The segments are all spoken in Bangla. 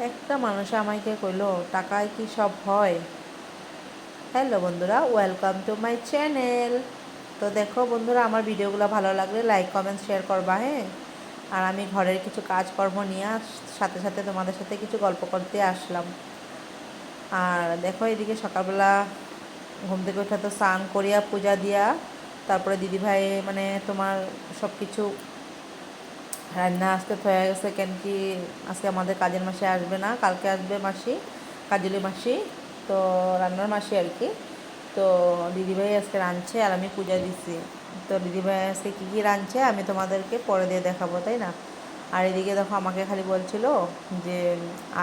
একটা মানুষ আমাকে কইলো টাকায় কি সব হয়। হ্যালো বন্ধুরা, ওয়েলকাম টু মাই চ্যানেল। তো দেখো বন্ধুরা, আমার ভিডিওগুলো ভালো লাগলে লাইক কমেন্ট শেয়ার করবা, হ্যাঁ। আর আমি ঘরের কিছু কাজকর্ম নিয়ে সাথে সাথে তোমাদের সাথে কিছু গল্প করতে আসলাম। আর দেখো এদিকে সকালবেলা ঘুম থেকে উঠে তো স্নান করিয়া পূজা দিয়া, তারপরে দিদিভাই মানে তোমার সব কিছু রান্না আজকে হয়ে গেছে। কেন কি আজকে আমাদের কাজের মাসি আসবে না, কালকে আসবে মাসি, কাজলি মাসি। তো রান্নার মাসি আর কি। তো দিদিভাই আজকে রাঁধছে আর আমি পূজা দিচ্ছি। তো দিদিভাই আজকে কী কী রাঁধছে আমি তোমাদেরকে পরে দিয়ে দেখাবো, তাই না। আর এদিকে দেখো আমাকে খালি বলছিল যে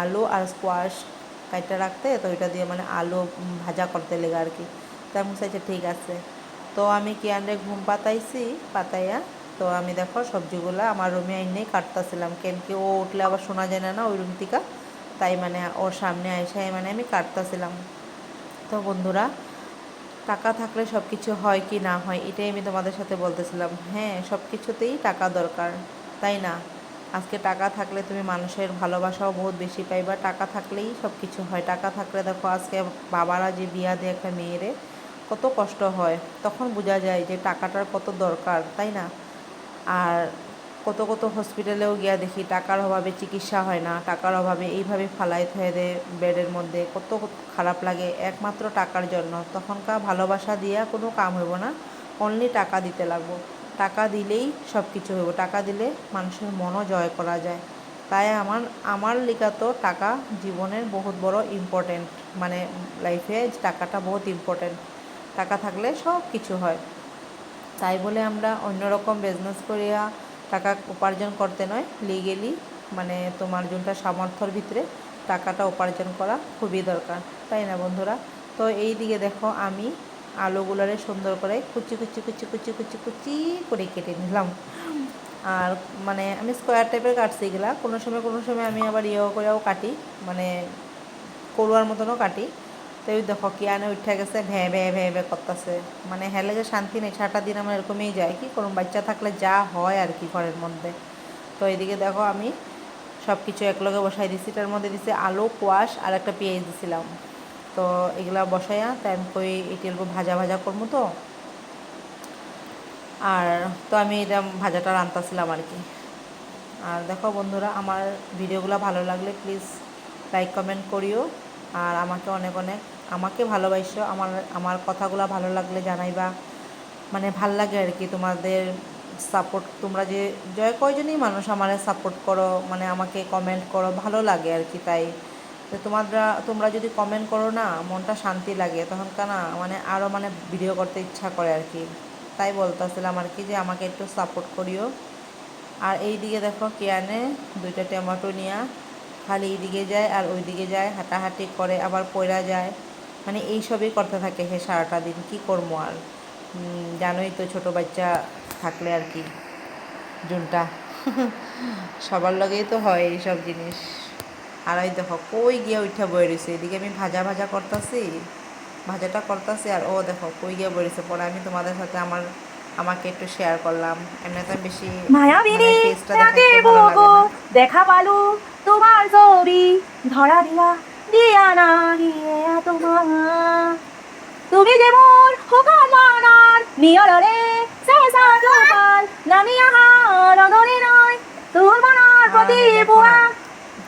আলু আর স্কোয়াশ কাইটটা রাখতে, তো ওইটা দিয়ে মানে আলু ভাজা করতে লেগে আর কি। তো আমি চাইছে ঠিক আছে। তো আমি কিয়ানরে ঘুম পাতাইয়া তো আমি দেখো সবজিগুলো আমার রুমে আইনেই কাটতেছিলাম। কেন কি ও উঠলে আবার শোনা যায় না ওই রুম থেকে, তাই মানে ওর সামনে আইসাই মানে আমি কাটতেছিলাম। তো বন্ধুরা, টাকা থাকলে সব কিছু হয় কি না হয় এটাই আমি তোমাদের সাথে বলতেছিলাম। হ্যাঁ, সব কিছুতেই টাকা দরকার, তাই না। আজকে টাকা থাকলে তুমি মানুষের ভালোবাসাও বহুত বেশি পাইবা। টাকা থাকলেই সব কিছু হয়। টাকা থাকলে দেখো আজকে বাবারা যে বিয়া দিয়ে একটা মেয়েরে কত কষ্ট হয়, তখন বোঝা যায় যে টাকাটার কত দরকার, তাই না। আর কত কত হসপিটালেও গিয়া দেখি টাকার অভাবে চিকিৎসা হয় না, টাকার অভাবে এইভাবে ফালাই থয়ে দেয় বেডের মধ্যে। কত খারাপ লাগে একমাত্র টাকার জন্য। তখনকার ভালোবাসা দিয়া কোনো কাম হইব না, অনলি টাকা দিতে লাগবো। টাকা দিলেই সব কিছু হইব। টাকা দিলে মানুষের মনও জয় করা যায়। তাই আমার লিগা তো টাকা জীবনের বহুত বড় ইম্পর্টেন্ট, মানে লাইফে টাকাটা বহুত ইম্পর্টেন্ট। টাকা থাকলে সব কিছু হয়। তাই বলে আমরা অন্যরকম বিজনেস করিয়া টাকা উপার্জন করতে নয়, লিগেলি মানে তোমার যোনটা সামর্থ্যর ভিতরে টাকাটা উপার্জন করা খুবই দরকার, তাই না বন্ধুরা। তো এই দিকে দেখো আমি আলুগুলারে সুন্দর করে কুচি কুচি কুচি কুচি কুচি কুচি করে কেটে নিলাম। আর মানে আমি স্কোয়ার টাইপের কাটছি এগুলা। কোনো সময় আমি আবার করেও কাটি, মানে করুয়ার মতনও কাটি। তো ওই দেখো কিয়ানে উঠে গেছে, ভ্যাঁ ভ্যাঁ ভ্যাঁ ভ্যাঁ করতেছে। মানে হেলে যে শান্তি নেই, সারাটা দিন আমার এরকমই যায়। কি করুন, বাচ্চা থাকলে যা হয় আর কি ঘরের মধ্যে। তো এদিকে দেখো আমি সব কিছু একলগে বসাই দিছি। তার মধ্যে দিছি আলু, কোয়াশ আর একটা পেঁয়াজ দিছিলাম। তো এগুলা বসাইয়া তাই আমি কই এটি ভাজা ভাজা করবো। তো আর তো আমি এটা ভাজাটা রান্তাছিলাম আর কি। আর দেখো বন্ধুরা, আমার ভিডিওগুলো ভালো লাগলে প্লিজ লাইক কমেন্ট করিও। আর আমাকে অনেক অনেক আমাকে ভালোবাসো। আমার কথাগুলো ভালো লাগলে জানাইবা। মানে ভাল লাগে আর কি তোমাদের সাপোর্ট। তোমরা যে কয়জনই মানুষ আমারে সাপোর্ট করো, মানে আমাকে কমেন্ট করো, ভালো লাগে আর কি। তাই তো তোমরা যদি কমেন্ট করো না, মনটা শান্তি লাগে তখনকার না, মানে আরও মানে ভিডিও করতে ইচ্ছা করে আর কি। তাই বলতেছিলাম আর কি যে আমাকে একটু সাপোর্ট করিও। আর এই দিকে দেখো কিয়ানে দুইটা টমেটো নিয়ে খালি এই দিকে যায় আর ওই দিকে যায়, হাঁটাহাঁটি করে, আবার পয়রা যায়। মানে এইসবই করতে থাকে সে সারাটা দিন। কী করবো আর, জানোই তো ছোটো বাচ্চা থাকলে আর কি জুনটা সবার লগেই তো হয় এইসব জিনিস। আর ওই দেখো কই গিয়া উঠা বয়ে রয়েছে। এদিকে আমি ভাজা ভাজাটা করতেছি আর ও দেখো কই গিয়া বয়ে রয়েছে। পরে আমি তোমাদের সাথে আমাকে একটু শেয়ার করলাম। এমনি তো বেশি মানে মায়াবিনী ফেসটা রাতে দেখাইতে ভালো লাগে বগো না। দেখা পালু তোমার ছবি ধরা দিয়া না গিয়ে তোমার তুমি যে মোর হুকুম মানার নিয়রে শেষা জোপাল নামিয়া হার অদরে নয় তোর মনার আর প্রতি আমি দেখো না বুয়া।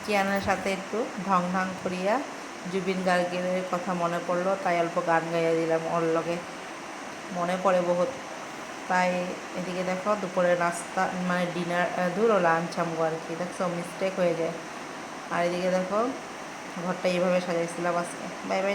কিয়ানের সাথে একটু ঢং ঢং করিয়া জুবিন গার্গের কথা মনে পড়লো, তাই অল্প গান গাইয়া দিলাম ওর লগে। মনে পড়ে বহুত। তাই এদিকে দেখো দুপুরে নাস্তা মানে ডিনার ধরো লাঞ্চ আমগো আর কি। দেখছো মিস্টেক হয়ে যায়। আর এদিকে দেখো ঘরটা এইভাবে সাজাইছিলাম আজকে। Bye bye.